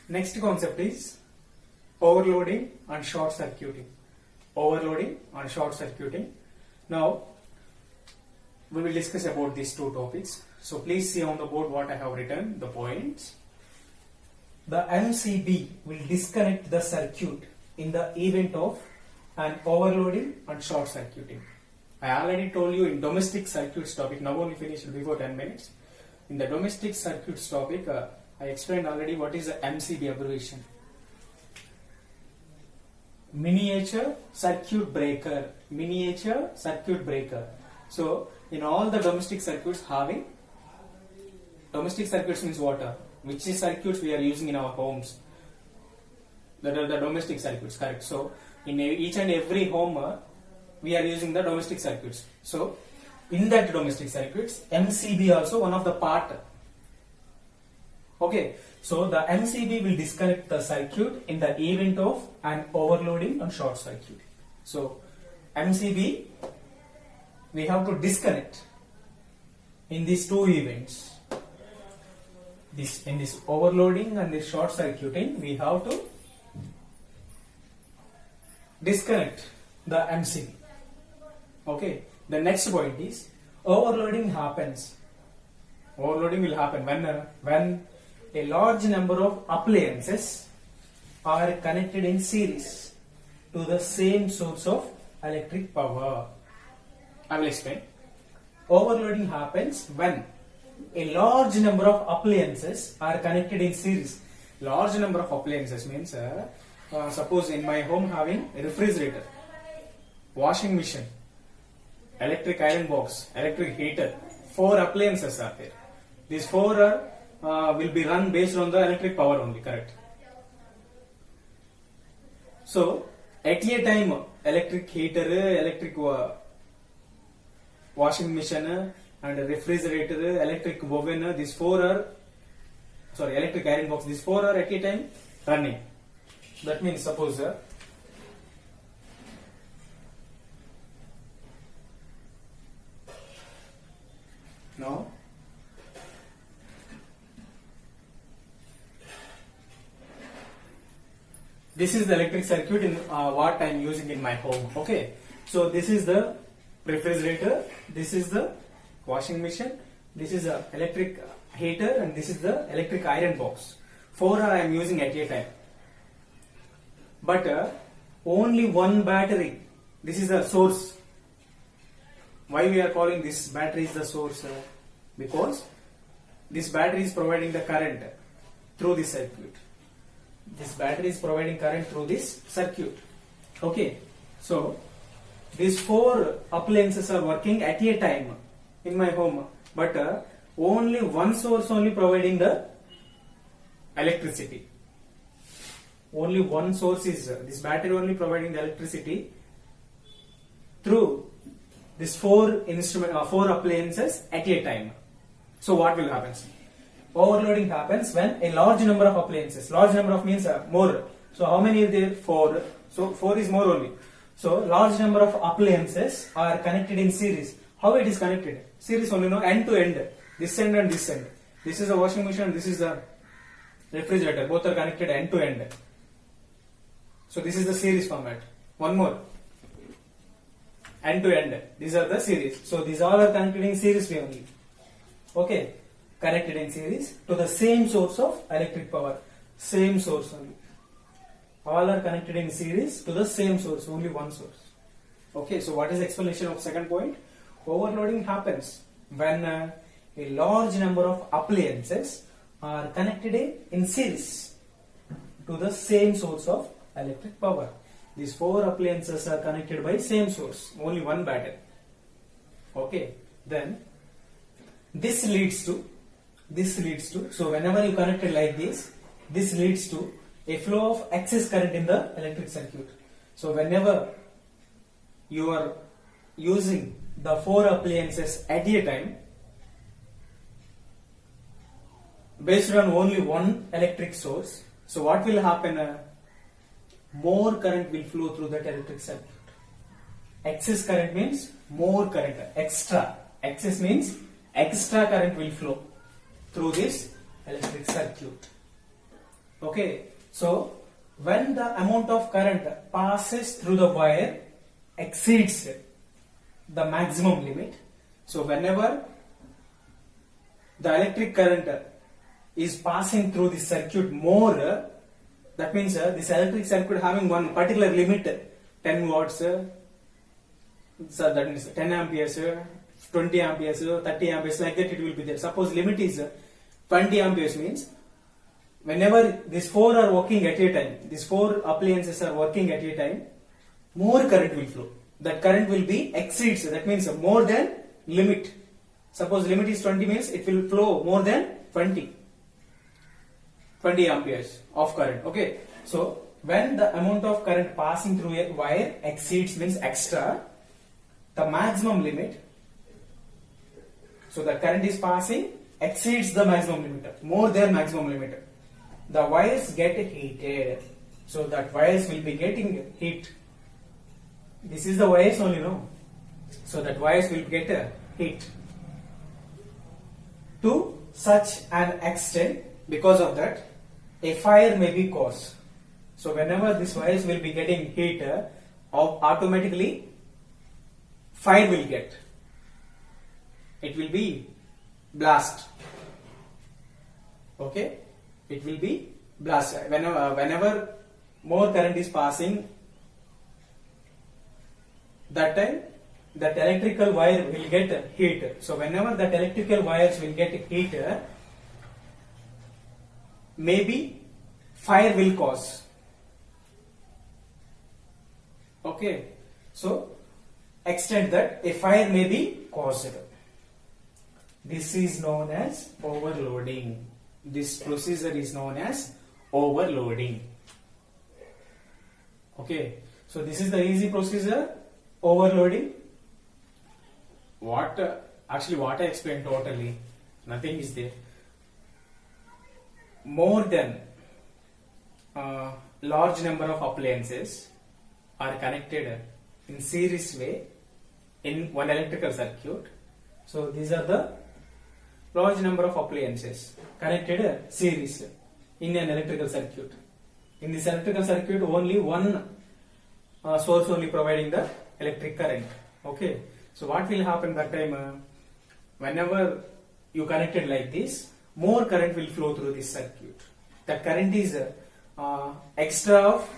Next concept is overloading and short circuiting. Overloading and short circuiting. Now we will discuss about these two topics. So please see on the board what I have written, the points. The MCB will disconnect the circuit in the event of an overloading and short circuiting. I already told you in domestic circuits topic, now only finished before 10 minutes. In the domestic circuits topic, I explained already what is the MCB abbreviation. Miniature circuit breaker. Miniature circuit breaker. So in all the domestic circuits having, domestic circuits means what? Which is circuits we are using in our homes. That are the domestic circuits, correct. So in each and every home we are using the domestic circuits. So in that domestic circuits, MCB also one of the part. Okay, so the MCB will disconnect the circuit in the event of an overloading and short circuit. So MCB we have to disconnect in these two events. In this overloading and this short circuiting, we have to disconnect the MCB. Okay. The next point is overloading happens. Overloading will happen when a large number of appliances are connected in series to the same source of electric power. I will explain. Overloading happens when a large number of appliances are connected in series. Large number of appliances means suppose in my home having a refrigerator, washing machine, electric iron box, electric heater, 4 appliances are there. These 4 are will be run based on the electric power only, correct? So at a time electric heater, electric washing machine and refrigerator, electric oven, these 4 are, sorry, electric iron box, these 4 are at a time running. That means suppose now this is the electric circuit in what I am using in my home. Okay, so this is the refrigerator, this is the washing machine, this is the electric heater, and this is the electric iron box. 4 I am using at a time. But only one battery. This is the source. Why we are calling this battery is the source? Because this battery is providing the current through this circuit. This battery is providing current through this circuit. Okay. So these 4 appliances are working at a time in my home, but only one source only providing the electricity. Only one source is this battery only providing the electricity through these 4 appliances at a time. So what will happen? Overloading happens when a large number of appliances. Large number of means more. So how many are there? 4. So 4 is more only. So large number of appliances are connected in series. How it is connected? Series only, no, end to end. This end and this end. This is the washing machine, this is the refrigerator. Both are connected end to end. So this is the series format. One more. End to end. These are the series. So these all are connected in series way only. Okay. Connected in series to the same source of electric power. Same source only. All are connected in series to the same source. Only one source. Okay. So what is the explanation of second point? Overloading happens when a large number of appliances are connected in series to the same source of electric power. These 4 appliances are connected by same source, only one battery. Okay, then this leads to, so whenever you connect it like this leads to a flow of excess current in the electric circuit. So whenever you are using the 4 appliances at a time based on only one electric source, so what will happen? More current will flow through that electric circuit. Excess current means more current, extra. Excess means extra current will flow through this electric circuit. Okay, so when the amount of current passes through the wire exceeds the maximum limit, so whenever the electric current is passing through the circuit more, that means this electric circuit having one particular limit, 10 watts, so that means 10 amperes, 20 amperes, 30 amperes, like that it will be there. Suppose limit is 20 amperes, means whenever these four are working at a time, these four appliances are working at a time, more current will flow. That current will be exceeds, that means more than limit. Suppose limit is 20, means it will flow more than 20 amperes of current. Okay, so when the amount of current passing through a wire exceeds, means extra the maximum limit, so the current is passing exceeds the maximum limit, more than maximum limit, the wires get heated. So that wires will be getting heat. This is the wires only, no? So that wires will get heat to such an extent, because of that a fire may be caused. So whenever these wires will be getting heat, automatically fire will get. It will be blast. Okay, it will be blast. Whenever more current is passing, that time that electrical wire will get heat. So whenever that electrical wires will get heat, maybe fire will cause. Okay, so extent that a fire may be caused. This is known as overloading. This procedure is known as overloading. Okay, so this is the easy procedure, overloading. What I explained totally, nothing is there. More than large number of appliances are connected in series way in one electrical circuit. So these are the large number of appliances connected series in an electrical circuit. In this electrical circuit, only one source only providing the electric current. Okay, so what will happen that time? Whenever you connected like this, more current will flow through this circuit. The current is extra of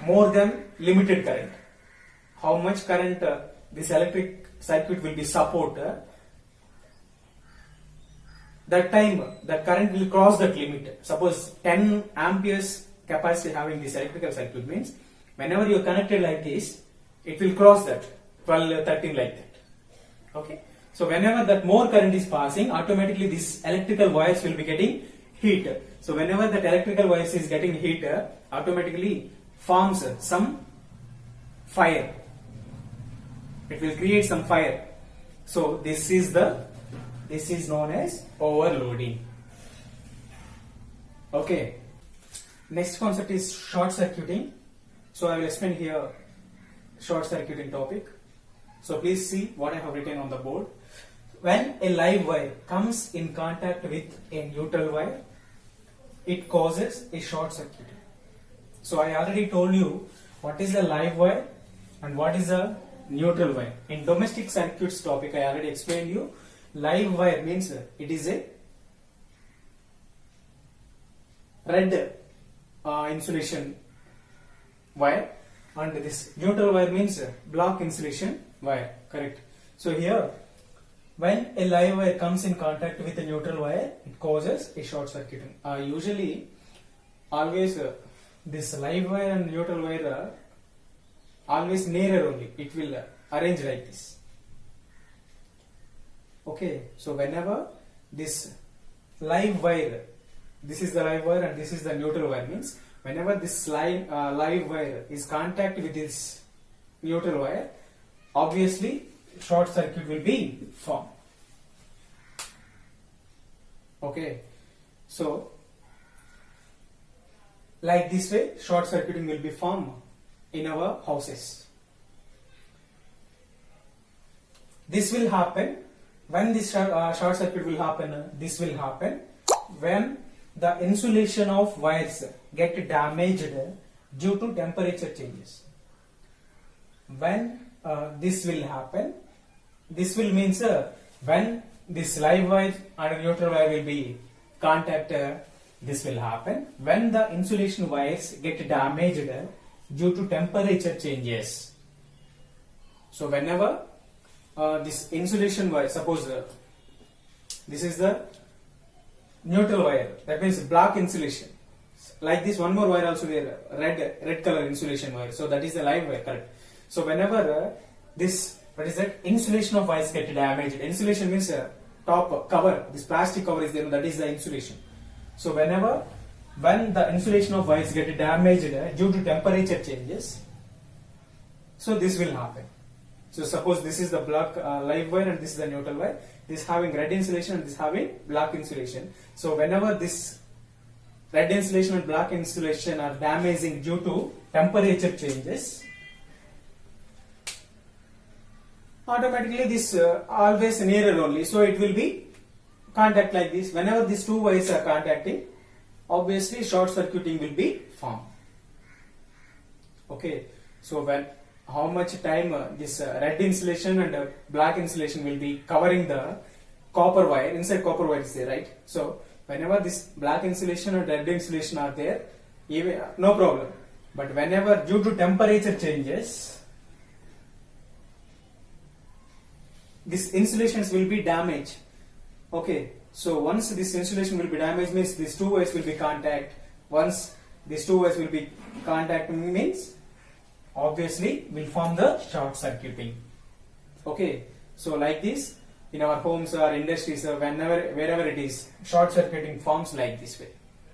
more than limited current. How much current this electric circuit will be support, that time the current will cross that limit. Suppose 10 amperes capacity having this electrical circuit, means whenever you are connected like this, it will cross that 12, 13 like that. Okay, so whenever that more current is passing, automatically this electrical wires will be getting heat. So whenever that electrical wires is getting heat, automatically forms some fire. It will create some fire. So this is known as overloading. Okay, next concept is short circuiting. So I will explain here short circuiting topic. So please see what I have written on the board. When a live wire comes in contact with a neutral wire, it causes a short circuit. So I already told you what is a live wire and what is a neutral wire. In domestic circuits topic, I already explained you. Live wire means it is a red insulation wire, and this neutral wire means black insulation wire. Correct. So here, when a live wire comes in contact with a neutral wire, it causes a short circuit. Usually, always this live wire and neutral wire are always nearer only. It will arrange like this. Okay, so whenever this live wire, this is the live wire and this is the neutral wire, means whenever this live wire is contact with this neutral wire, obviously short circuit will be formed. Okay, so like this way short circuiting will be formed in our houses. This will happen when this short circuit will happen. This will happen when the insulation of wires get damaged due to temperature changes. When this will happen, this will means when this live wire and neutral wire will be contact, this will happen when the insulation wires get damaged due to temperature changes. So whenever this insulation wire, suppose this is the neutral wire, that means black insulation. Like this, one more wire also there, red color insulation wire. So that is the live wire, correct? So whenever this, what is that, insulation of wires get damaged. Insulation means top cover, this plastic cover is there, that is the insulation. So when the insulation of wires get damaged due to temperature changes, so this will happen. So suppose this is the black live wire and this is the neutral wire. This having red insulation and this having black insulation. So whenever this red insulation and black insulation are damaging due to temperature changes, automatically this always nearer only. So it will be contact like this. Whenever these two wires are contacting, obviously short circuiting will be formed. Okay. So when how much time this red insulation and black insulation will be covering the copper wire, inside copper wire is there, right? So whenever this black insulation and red insulation are there, even no problem. But whenever due to temperature changes, these insulations will be damaged. Okay, so once this insulation will be damaged means these two wires will be contact. Once these two wires will be contact means obviously will form the short circuiting. Okay, so like this in our homes or industries or wherever it is, short circuiting forms like this way.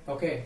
Okay.